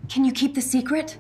Can you keep the secret?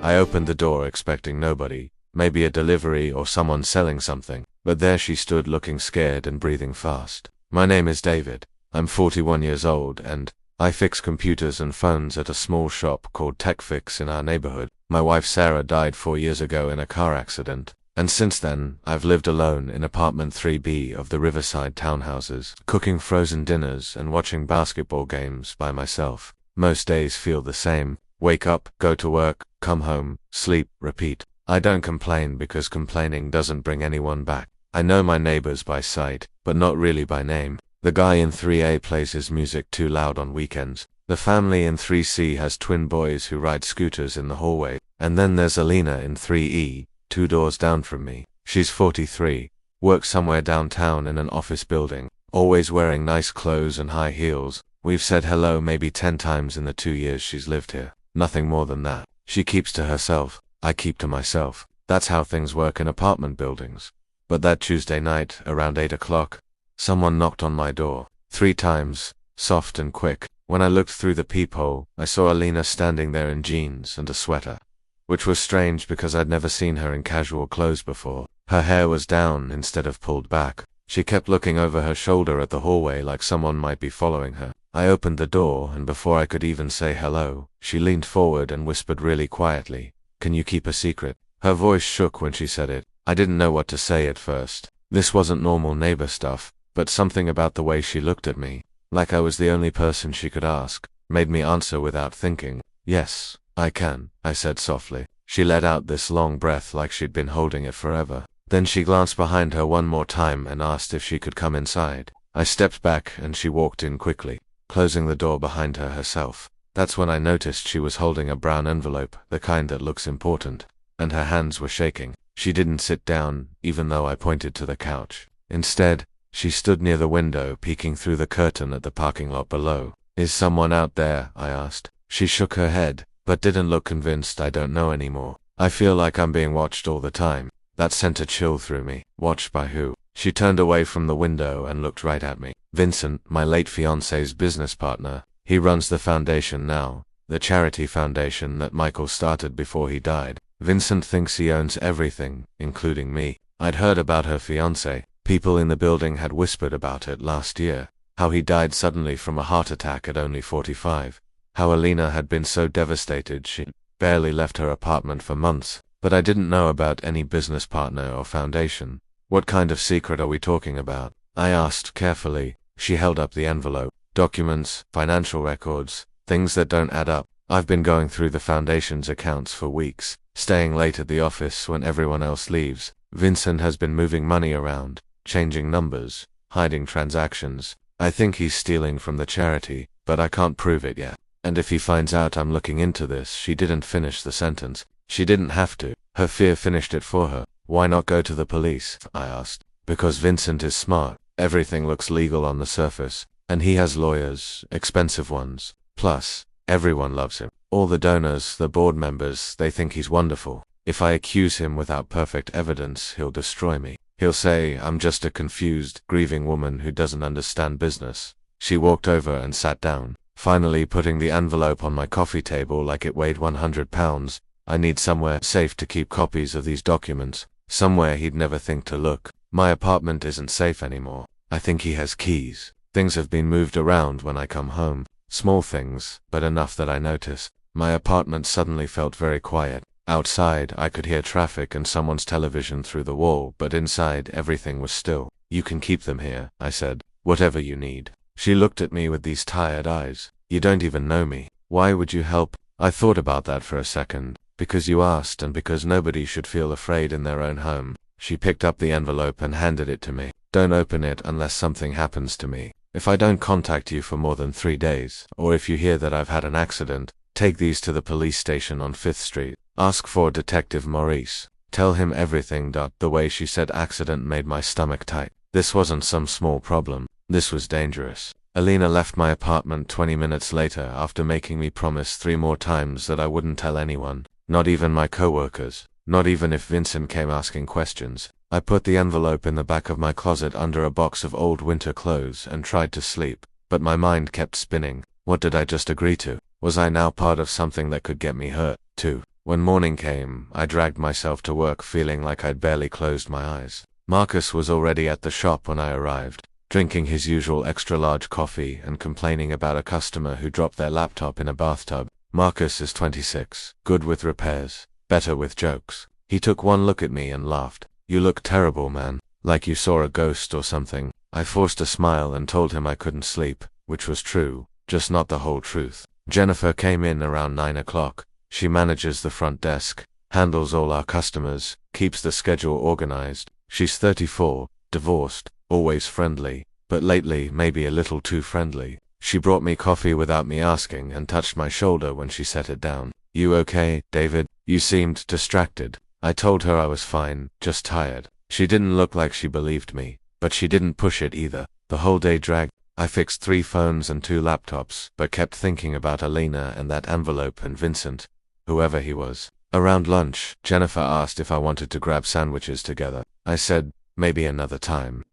I opened the door expecting nobody, maybe a delivery or someone selling something, but there she stood looking scared and breathing fast. My name is David. I'm 41 years old and I fix computers and phones at a small shop called TechFix in our neighborhood. My wife Sarah died 4 years ago in a car accident, and since then I've lived alone in apartment 3B of the Riverside townhouses, cooking frozen dinners and watching basketball games by myself. Most days feel the same. Wake up, go to work, come home, sleep, repeat. I don't complain because complaining doesn't bring anyone back. I know my neighbors by sight, but not really by name. The guy in 3A plays his music too loud on weekends. The family in 3C has twin boys who ride scooters in the hallway. And then there's Alina in 3E, 2 doors down from me. She's 43, works somewhere downtown in an office building, always wearing nice clothes and high heels. We've said hello maybe 10 times in the 2 years she's lived here. Nothing more than that. She keeps to herself, I keep to myself. That's how things work in apartment buildings. But that Tuesday night, around 8 o'clock, someone knocked on my door. 3 times, soft and quick. When I looked through the peephole, I saw Alina standing there in jeans and a sweater, which was strange because I'd never seen her in casual clothes before. Her hair was down instead of pulled back. She kept looking over her shoulder at the hallway like someone might be following her. I opened the door, and before I could even say hello, she leaned forward and whispered really quietly, "Can you keep a secret?" Her voice shook when she said it. I didn't know what to say at first. This wasn't normal neighbor stuff, but something about the way she looked at me, like I was the only person she could ask, made me answer without thinking. "Yes, I can," I said softly. She let out this long breath like she'd been holding it forever. Then she glanced behind her one more time and asked if she could come inside. I stepped back and she walked in quickly, closing the door behind her herself. That's when I noticed she was holding a brown envelope, the kind that looks important, and her hands were shaking. She didn't sit down, even though I pointed to the couch. Instead, she stood near the window, peeking through the curtain at the parking lot below. "Is someone out there?" I asked. She shook her head, but didn't look convinced. "I don't know anymore. I feel like I'm being watched all the time." That sent a chill through me. Watched by who? She turned away from the window and looked right at me. "Vincent, my late fiancé's business partner. He runs the foundation now, the charity foundation that Michael started before he died. Vincent thinks he owns everything, including me." I'd heard about her fiancé. People in the building had whispered about it last year. How he died suddenly from a heart attack at only 45. How Alina had been so devastated she barely left her apartment for months. But I didn't know about any business partner or foundation. "What kind of secret are we talking about?" I asked carefully. She held up the envelope. "Documents, financial records, things that don't add up. I've been going through the foundation's accounts for weeks, staying late at the office when everyone else leaves. Vincent has been moving money around, changing numbers, hiding transactions. I think he's stealing from the charity, but I can't prove it yet. And if he finds out I'm looking into this," she didn't finish the sentence. She didn't have to. Her fear finished it for her. "Why not go to the police?" I asked. "Because Vincent is smart. Everything looks legal on the surface. And he has lawyers, expensive ones. Plus, everyone loves him. All the donors, the board members, they think he's wonderful. If I accuse him without perfect evidence, he'll destroy me. He'll say I'm just a confused, grieving woman who doesn't understand business." She walked over and sat down, finally putting the envelope on my coffee table like it weighed 100 pounds. "I need somewhere safe to keep copies of these documents. Somewhere he'd never think to look. My apartment isn't safe anymore. I think he has keys. Things have been moved around when I come home. Small things, but enough that I notice." My apartment suddenly felt very quiet. Outside, I could hear traffic and someone's television through the wall, but inside, everything was still. "You can keep them here," I said. "Whatever you need." She looked at me with these tired eyes. "You don't even know me. Why would you help?" I thought about that for a second. "Because you asked and because nobody should feel afraid in their own home." She picked up the envelope and handed it to me. "Don't open it unless something happens to me. If I don't contact you for more than 3 days, or if you hear that I've had an accident, take these to the police station on 5th Street. Ask for Detective Maurice. Tell him everything." The way she said accident made my stomach tight. This wasn't some small problem. This was dangerous. Alina left my apartment 20 minutes later after making me promise 3 more times that I wouldn't tell anyone. Not even my coworkers. Not even if Vincent came asking questions. I put the envelope in the back of my closet under a box of old winter clothes and tried to sleep, but my mind kept spinning. What did I just agree to? Was I now part of something that could get me hurt, too? When morning came, I dragged myself to work feeling like I'd barely closed my eyes. Marcus was already at the shop when I arrived, drinking his usual extra-large coffee and complaining about a customer who dropped their laptop in a bathtub. Marcus is 26, good with repairs, better with jokes. He took one look at me and laughed. "You look terrible, man. Like you saw a ghost or something." I forced a smile and told him I couldn't sleep, which was true, just not the whole truth. Jennifer came in around 9 o'clock. She manages the front desk, handles all our customers, keeps the schedule organized. She's 34, divorced, always friendly, but lately maybe a little too friendly. She brought me coffee without me asking and touched my shoulder when she set it down. "You okay, David? You seemed distracted." I told her I was fine, just tired. She didn't look like she believed me, but she didn't push it either. The whole day dragged. I fixed 3 phones and 2 laptops, but kept thinking about Alina and that envelope and Vincent, whoever he was. Around lunch, Jennifer asked if I wanted to grab sandwiches together. I said, maybe another time.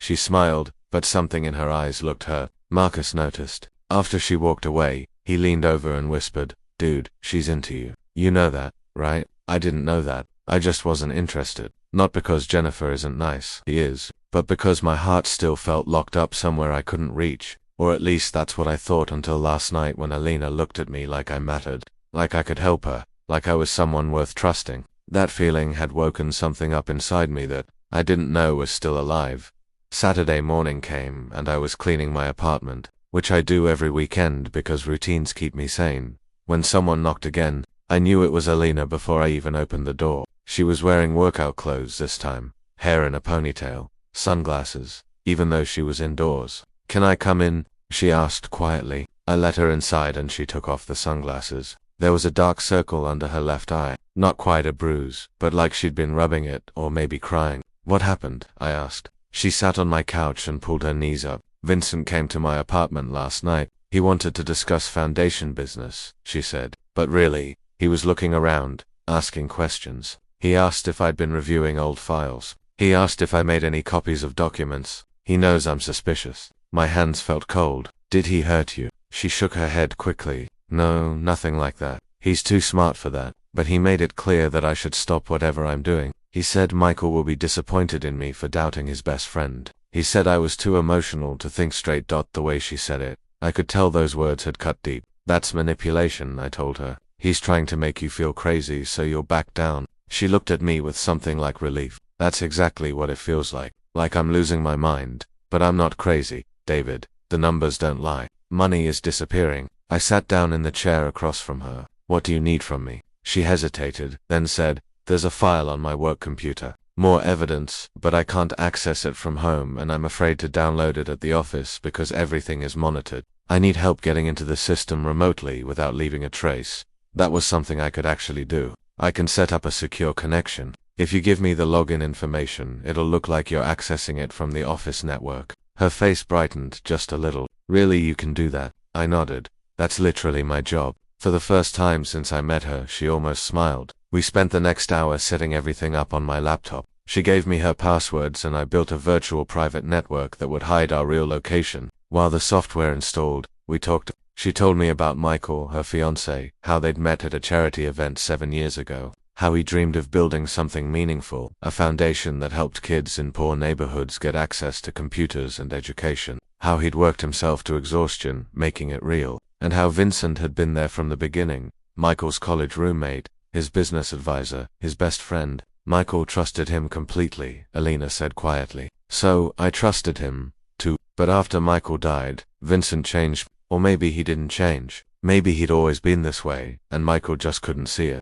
She smiled, but something in her eyes looked hurt. Marcus noticed. After she walked away, he leaned over and whispered, "Dude, she's into you. You know that, right?" I didn't know that. I just wasn't interested. Not because Jennifer isn't nice, he is, but because my heart still felt locked up somewhere I couldn't reach. Or at least that's what I thought until last night when Alina looked at me like I mattered, like I could help her, like I was someone worth trusting. That feeling had woken something up inside me that I didn't know was still alive. Saturday morning came and I was cleaning my apartment, which I do every weekend because routines keep me sane. When someone knocked again, I knew it was Alina before I even opened the door. She was wearing workout clothes this time, hair in a ponytail, sunglasses, even though she was indoors. "Can I come in?" she asked quietly. I let her inside and she took off the sunglasses. There was a dark circle under her left eye, not quite a bruise, but like she'd been rubbing it or maybe crying. "What happened?" I asked. She sat on my couch and pulled her knees up. "Vincent came to my apartment last night. He wanted to discuss foundation business," she said. But really, he was looking around, asking questions. He asked if I'd been reviewing old files. He asked if I made any copies of documents. He knows I'm suspicious. My hands felt cold. "Did he hurt you?" She shook her head quickly. "No, nothing like that. He's too smart for that. But he made it clear that I should stop whatever I'm doing. He said Michael will be disappointed in me for doubting his best friend. He said I was too emotional to think straight. The way she said it, I could tell those words had cut deep. "That's manipulation," I told her. "He's trying to make you feel crazy so you'll back down." She looked at me with something like relief. "That's exactly what it feels like I'm losing my mind. But I'm not crazy, David. The numbers don't lie. Money is disappearing." I sat down in the chair across from her. "What do you need from me?" She hesitated, then said, "There's a file on my work computer. More evidence, but I can't access it from home and I'm afraid to download it at the office because everything is monitored. I need help getting into the system remotely without leaving a trace." That was something I could actually do. "I can set up a secure connection. If you give me the login information, it'll look like you're accessing it from the office network." Her face brightened just a little. "Really, you can do that?" I nodded. "That's literally my job." For the first time since I met her, she almost smiled. We spent the next hour setting everything up on my laptop. She gave me her passwords and I built a virtual private network that would hide our real location. While the software installed, we talked. She told me about Michael, her fiancé, how they'd met at a charity event 7 years ago, how he dreamed of building something meaningful, a foundation that helped kids in poor neighborhoods get access to computers and education, how he'd worked himself to exhaustion, making it real, and how Vincent had been there from the beginning, Michael's college roommate, his business advisor, his best friend. Michael trusted him completely, Alina said quietly. So, I trusted him, too. But after Michael died, Vincent changed. Or maybe he didn't change. Maybe he'd always been this way, and Michael just couldn't see it.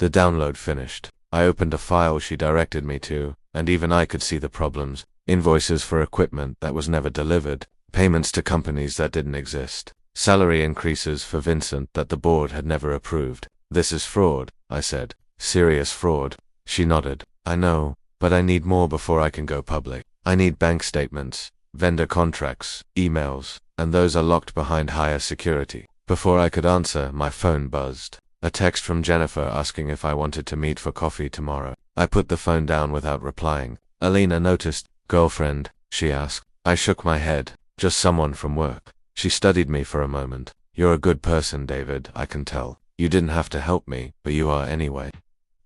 The download finished. I opened a file she directed me to, and even I could see the problems. Invoices for equipment that was never delivered, payments to companies that didn't exist, salary increases for Vincent that the board had never approved. "This is fraud," I said. "Serious fraud." She nodded. "I know, but I need more before I can go public. I need bank statements, vendor contracts, emails, and those are locked behind higher security." Before I could answer, my phone buzzed. A text from Jennifer asking if I wanted to meet for coffee tomorrow. I put the phone down without replying. Alina noticed. "Girlfriend?" she asked. I shook my head. Just someone from work. She studied me for a moment. You're a good person, David, I can tell. You didn't have to help me, but you are anyway.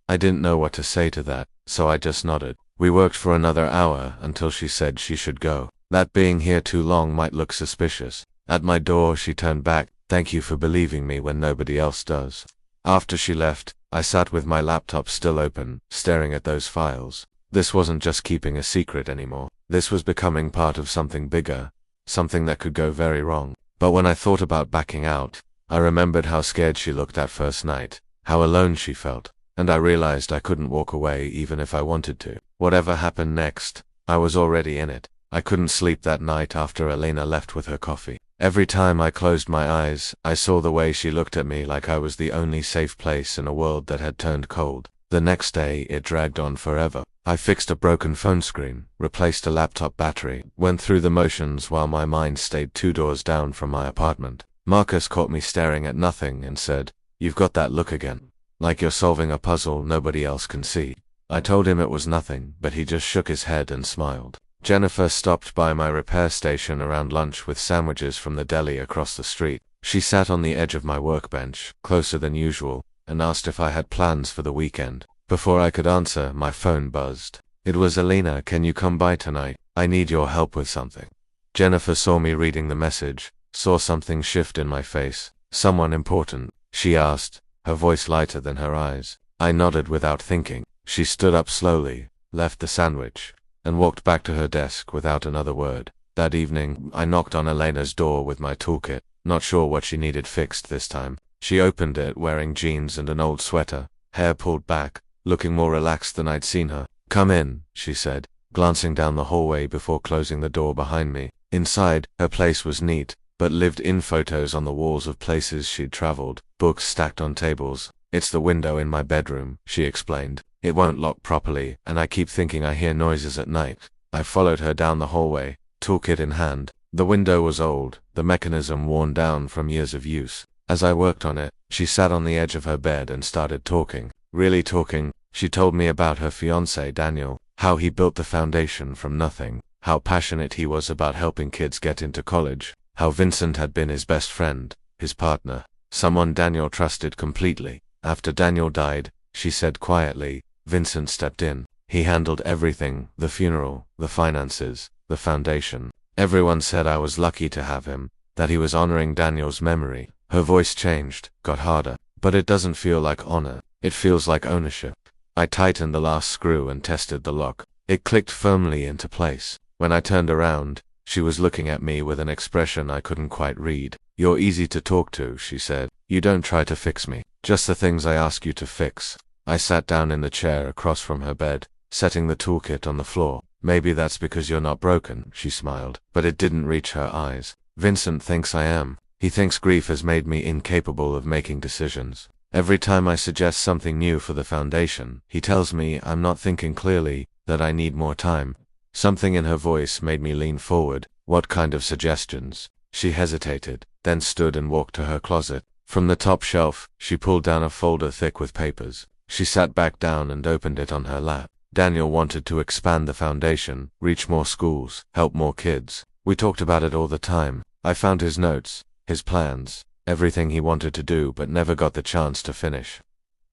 I didn't know what to say to that, so I just nodded. We worked for another hour until she said she should go. That being here too long might look suspicious. At my door, she turned back. Thank you for believing me when nobody else does. After she left, I sat with my laptop still open, staring at those files. This wasn't just keeping a secret anymore. This was becoming part of something bigger, something that could go very wrong. But when I thought about backing out, I remembered how scared she looked that first night, how alone she felt, and I realized I couldn't walk away even if I wanted to. Whatever happened next, I was already in it. I couldn't sleep that night after Elena left with her coffee. Every time I closed my eyes, I saw the way she looked at me like I was the only safe place in a world that had turned cold. The next day, it dragged on forever. I fixed a broken phone screen, replaced a laptop battery, went through the motions while my mind stayed 2 doors down from my apartment. Marcus caught me staring at nothing and said, "You've got that look again. Like you're solving a puzzle nobody else can see." I told him it was nothing, but he just shook his head and smiled. Jennifer stopped by my repair station around lunch with sandwiches from the deli across the street. She sat on the edge of my workbench, closer than usual, and asked if I had plans for the weekend. Before I could answer, my phone buzzed. It was Elena. "Can you come by tonight? I need your help with something." Jennifer saw me reading the message, saw something shift in my face. "Someone important?" she asked, her voice lighter than her eyes. I nodded without thinking. She stood up slowly, left the sandwich, and walked back to her desk without another word. That evening, I knocked on Elena's door with my toolkit, not sure what she needed fixed this time. She opened it wearing jeans and an old sweater, hair pulled back, looking more relaxed than I'd seen her. "Come in," she said, glancing down the hallway before closing the door behind me. Inside, her place was neat, but lived-in photos on the walls of places she'd traveled, books stacked on tables. "It's the window in my bedroom," she explained. "It won't lock properly, and I keep thinking I hear noises at night." I followed her down the hallway, toolkit in hand. The window was old, the mechanism worn down from years of use. As I worked on it, she sat on the edge of her bed and started talking. Really talking. She told me about her fiancé, Daniel, how he built the foundation from nothing, how passionate he was about helping kids get into college, how Vincent had been his best friend, his partner, someone Daniel trusted completely. After Daniel died, she said quietly, Vincent stepped in. He handled everything, the funeral, the finances, the foundation. Everyone said I was lucky to have him, that he was honoring Daniel's memory. Her voice changed, got harder. "But it doesn't feel like honor. It feels like ownership." I tightened the last screw and tested the lock. It clicked firmly into place. When I turned around, she was looking at me with an expression I couldn't quite read. "You're easy to talk to," she said. "You don't try to fix me. Just the things I ask you to fix." I sat down in the chair across from her bed, setting the toolkit on the floor. "Maybe that's because you're not broken," she smiled, but it didn't reach her eyes. "Vincent thinks I am. He thinks grief has made me incapable of making decisions. Every time I suggest something new for the foundation, he tells me I'm not thinking clearly, that I need more time." Something in her voice made me lean forward. "What kind of suggestions?" She hesitated, then stood and walked to her closet. From the top shelf, she pulled down a folder thick with papers. She sat back down and opened it on her lap. Daniel wanted to expand the foundation, reach more schools, help more kids. We talked about it all the time. I found his notes, his plans, everything he wanted to do but never got the chance to finish.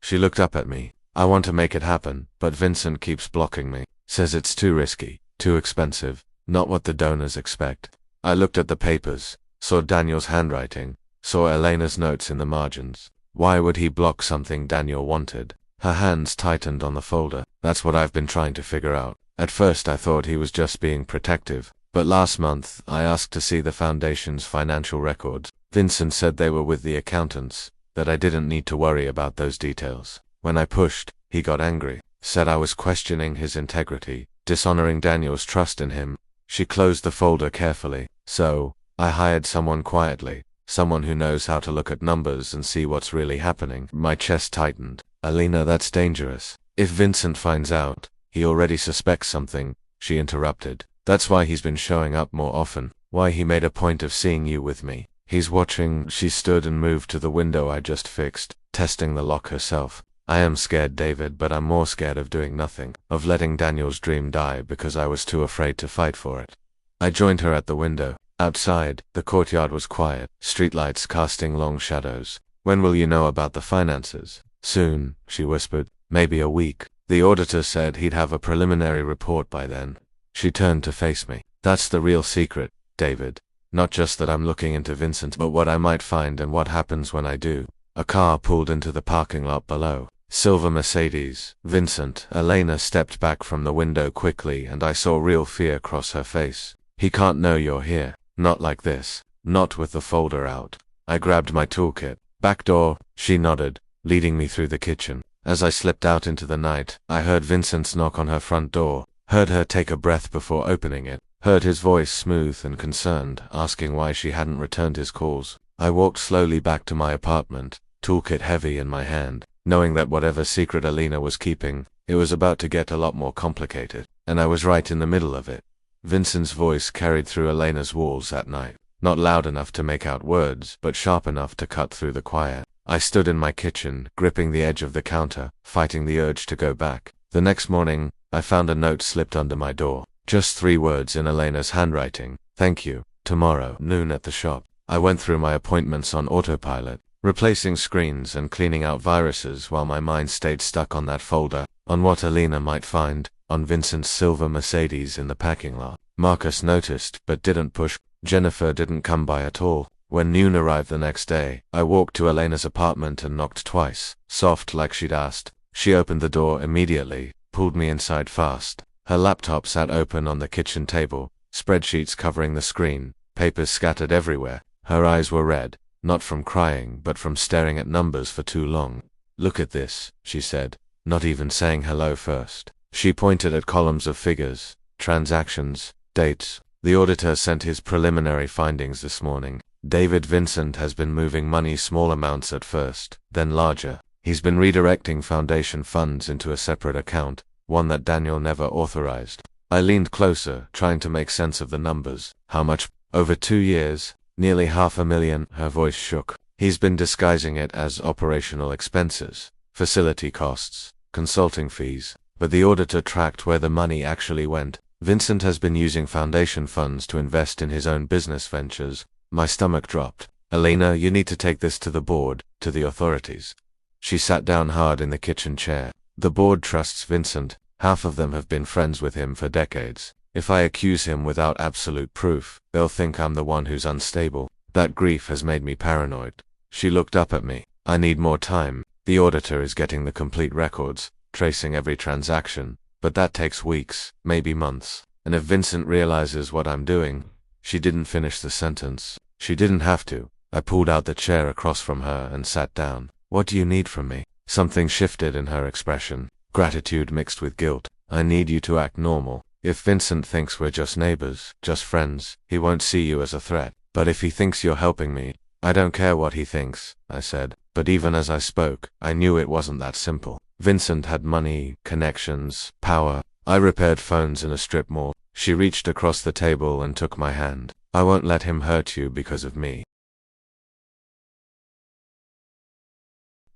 She looked up at me. "I want to make it happen, but Vincent keeps blocking me. Says it's too risky, too expensive, not what the donors expect." I looked at the papers, saw Daniel's handwriting, saw Elena's notes in the margins. Why would he block something Daniel wanted? Her hands tightened on the folder. "That's what I've been trying to figure out. At first I thought he was just being protective, but last month I asked to see the foundation's financial records. Vincent said they were with the accountants, that I didn't need to worry about those details. When I pushed, he got angry, said I was questioning his integrity, dishonoring Daniel's trust in him." She closed the folder carefully. "So, I hired someone quietly, someone who knows how to look at numbers and see what's really happening." My chest tightened. "Elena, that's dangerous. If Vincent finds out, he already suspects something," she interrupted. "That's why he's been showing up more often, why he made a point of seeing you with me. He's watching." She stood and moved to the window I just fixed, testing the lock herself. "I am scared, David, but I'm more scared of doing nothing, of letting Daniel's dream die because I was too afraid to fight for it." I joined her at the window. Outside, the courtyard was quiet, streetlights casting long shadows. When will you know about the finances? Soon, she whispered. Maybe a week. The auditor said he'd have a preliminary report by then. She turned to face me. That's the real secret, David. Not just that I'm looking into Vincent, but what I might find and what happens when I do. A car pulled into the parking lot below. Silver Mercedes. Vincent. Elena stepped back from the window quickly and I saw real fear cross her face. He can't know you're here. Not like this. Not with the folder out. I grabbed my toolkit. Back door, she nodded, leading me through the kitchen. As I slipped out into the night, I heard Vincent's knock on her front door, heard her take a breath before opening it, heard his voice smooth and concerned, asking why she hadn't returned his calls. I walked slowly back to my apartment, toolkit heavy in my hand, knowing that whatever secret Elena was keeping, it was about to get a lot more complicated, and I was right in the middle of it. Vincent's voice carried through Elena's walls at night, not loud enough to make out words, but sharp enough to cut through the quiet. I stood in my kitchen, gripping the edge of the counter, fighting the urge to go back. The next morning, I found a note slipped under my door. Just 3 words in Elena's handwriting. Thank you. Tomorrow, noon at the shop. I went through my appointments on autopilot, replacing screens and cleaning out viruses while my mind stayed stuck on that folder, on what Elena might find, on Vincent's silver Mercedes in the parking lot. Marcus noticed, but didn't push. Jennifer didn't come by at all. When noon arrived the next day, I walked to Elena's apartment and knocked twice, soft like she'd asked. She opened the door immediately, pulled me inside fast. Her laptop sat open on the kitchen table, spreadsheets covering the screen, papers scattered everywhere. Her eyes were red, not from crying but from staring at numbers for too long. Look at this, she said, not even saying hello first. She pointed at columns of figures, transactions, dates. The auditor sent his preliminary findings this morning. David Vincent has been moving money small amounts at first, then larger. He's been redirecting foundation funds into a separate account, one that Daniel never authorized. I leaned closer, trying to make sense of the numbers. How much? Over 2 years, nearly $500,000, her voice shook. He's been disguising it as operational expenses, facility costs, consulting fees, but the auditor tracked where the money actually went. Vincent has been using foundation funds to invest in his own business ventures. My stomach dropped. Elena, you need to take this to the board, to the authorities. She sat down hard in the kitchen chair. The board trusts Vincent. Half of them have been friends with him for decades. If I accuse him without absolute proof, they'll think I'm the one who's unstable. That grief has made me paranoid. She looked up at me. I need more time. The auditor is getting the complete records, tracing every transaction, but that takes weeks, maybe months. And if Vincent realizes what I'm doing... She didn't finish the sentence. She didn't have to. I pulled out the chair across from her and sat down. What do you need from me? Something shifted in her expression. Gratitude mixed with guilt. I need you to act normal. If Vincent thinks we're just neighbors, just friends, he won't see you as a threat. But if he thinks you're helping me, I don't care what he thinks, I said. But even as I spoke, I knew it wasn't that simple. Vincent had money, connections, power. I repaired phones in a strip mall. She reached across the table and took my hand. I won't let him hurt you because of me.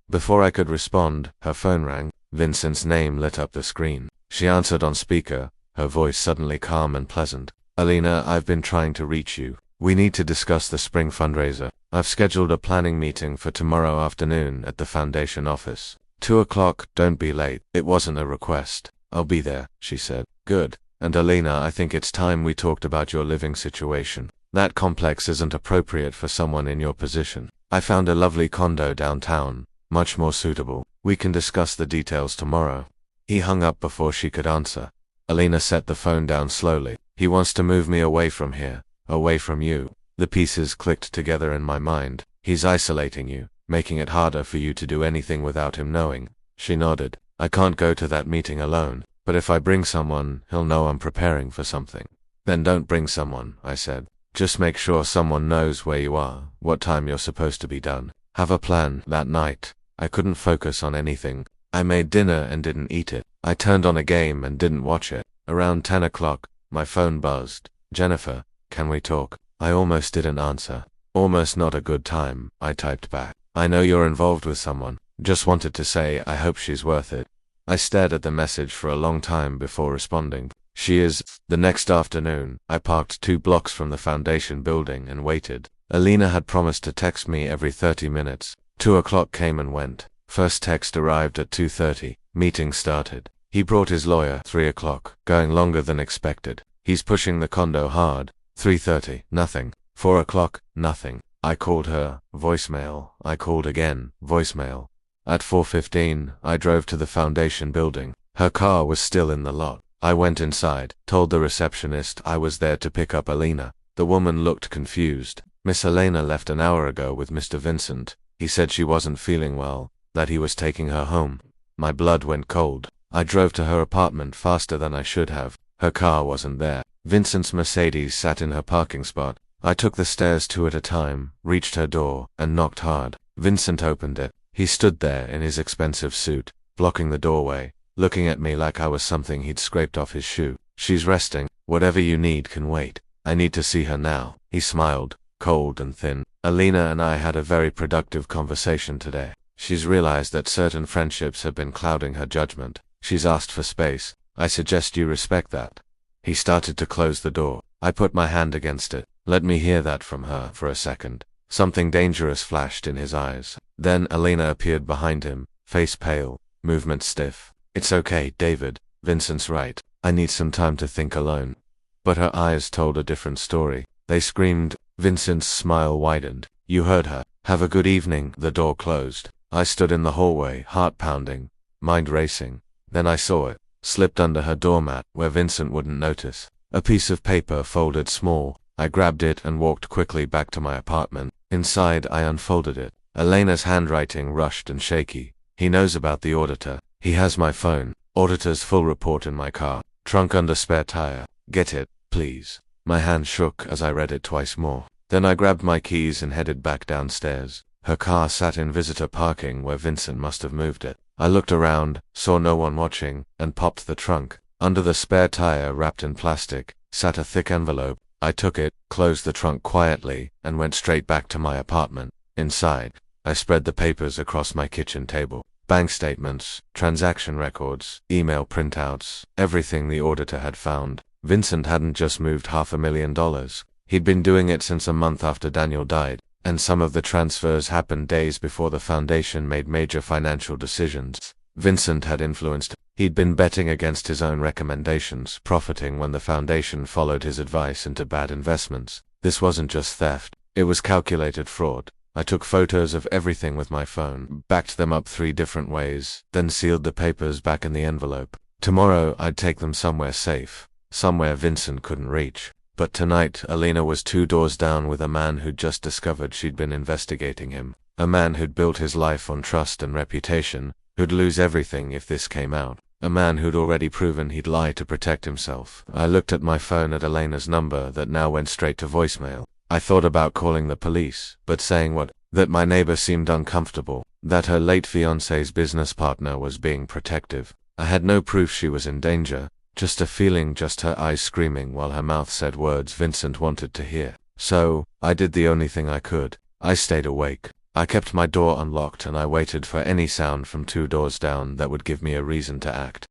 Before I could respond, her phone rang. Vincent's name lit up the screen. She answered on speaker, her voice suddenly calm and pleasant. Elena, I've been trying to reach you. We need to discuss the spring fundraiser. I've scheduled a planning meeting for tomorrow afternoon at the foundation office. 2 o'clock, don't be late. It wasn't a request. I'll be there, she said. Good. And Elena, I think it's time we talked about your living situation. That complex isn't appropriate for someone in your position. I found a lovely condo downtown, much more suitable. We can discuss the details tomorrow. He hung up before she could answer. Elena set the phone down slowly. He wants to move me away from here, away from you. The pieces clicked together in my mind. He's isolating you, making it harder for you to do anything without him knowing. She nodded. I can't go to that meeting alone. But if I bring someone, he'll know I'm preparing for something. Then don't bring someone, I said. Just make sure someone knows where you are, what time you're supposed to be done. Have a plan. That night, I couldn't focus on anything. I made dinner and didn't eat it. I turned on a game and didn't watch it. Around 10 o'clock, my phone buzzed. Jennifer, can we talk? I almost didn't answer. Almost not a good time, I typed back. I know you're involved with someone. Just wanted to say I hope she's worth it. I stared at the message for a long time before responding. She is. The next afternoon, I parked 2 blocks from the foundation building and waited. Alina had promised to text me every 30 minutes. 2 o'clock came and went. First text arrived at 2:30. Meeting started. He brought his lawyer. 3 o'clock. Going longer than expected. He's pushing the condo hard. 3:30. Nothing. 4 o'clock. Nothing. I called her. Voicemail. I called again. Voicemail. At 4:15, I drove to the foundation building. Her car was still in the lot. I went inside, told the receptionist I was there to pick up Alina. The woman looked confused. Miss Elena left an hour ago with Mr. Vincent. He said she wasn't feeling well, that he was taking her home. My blood went cold. I drove to her apartment faster than I should have. Her car wasn't there. Vincent's Mercedes sat in her parking spot. I took the stairs 2 at a time, reached her door, and knocked hard. Vincent opened it. He stood there in his expensive suit, blocking the doorway, looking at me like I was something he'd scraped off his shoe. She's resting. Whatever you need can wait. I need to see her now. He smiled, cold and thin. Alina and I had a very productive conversation today. She's realized that certain friendships have been clouding her judgment. She's asked for space. I suggest you respect that. He started to close the door. I put my hand against it. Let me hear that from her for a second. Something dangerous flashed in his eyes. Then Alina appeared behind him, face pale, movement stiff. It's okay, David. Vincent's right. I need some time to think alone. But her eyes told a different story. They screamed. Vincent's smile widened. You heard her. Have a good evening. The door closed. I stood in the hallway, heart pounding, mind racing. Then I saw it. Slipped under her doormat, where Vincent wouldn't notice. A piece of paper folded small. I grabbed it and walked quickly back to my apartment. Inside, I unfolded it. Elena's handwriting rushed and shaky. He knows about the auditor. He has my phone. Auditor's full report in my car. Trunk under spare tire. Get it, please. My hand shook as I read it twice more. Then I grabbed my keys and headed back downstairs. Her car sat in visitor parking where Vincent must have moved it. I looked around, saw no one watching, and popped the trunk. Under the spare tire, wrapped in plastic, sat a thick envelope. I took it, closed the trunk quietly, and went straight back to my apartment. Inside, I spread the papers across my kitchen table. Bank statements, transaction records, email printouts, everything the auditor had found. Vincent hadn't just moved $500,000. He'd been doing it since a month after Daniel died, and some of the transfers happened days before the foundation made major financial decisions. Vincent had influenced. He'd been betting against his own recommendations, profiting when the foundation followed his advice into bad investments. This wasn't just theft. It was calculated fraud. I took photos of everything with my phone, backed them up 3 different ways, then sealed the papers back in the envelope. Tomorrow, I'd take them somewhere safe, somewhere Vincent couldn't reach. But tonight, Alina was 2 doors down with a man who'd just discovered she'd been investigating him. A man who'd built his life on trust and reputation, who'd lose everything if this came out. A man who'd already proven he'd lie to protect himself. I looked at my phone at Elena's number that now went straight to voicemail. I thought about calling the police, but saying what? That my neighbor seemed uncomfortable, that her late fiancé's business partner was being protective. I had no proof she was in danger, just a feeling, just her eyes screaming while her mouth said words Vincent wanted to hear. So, I did the only thing I could. I stayed awake. I kept my door unlocked and I waited for any sound from 2 doors down that would give me a reason to act.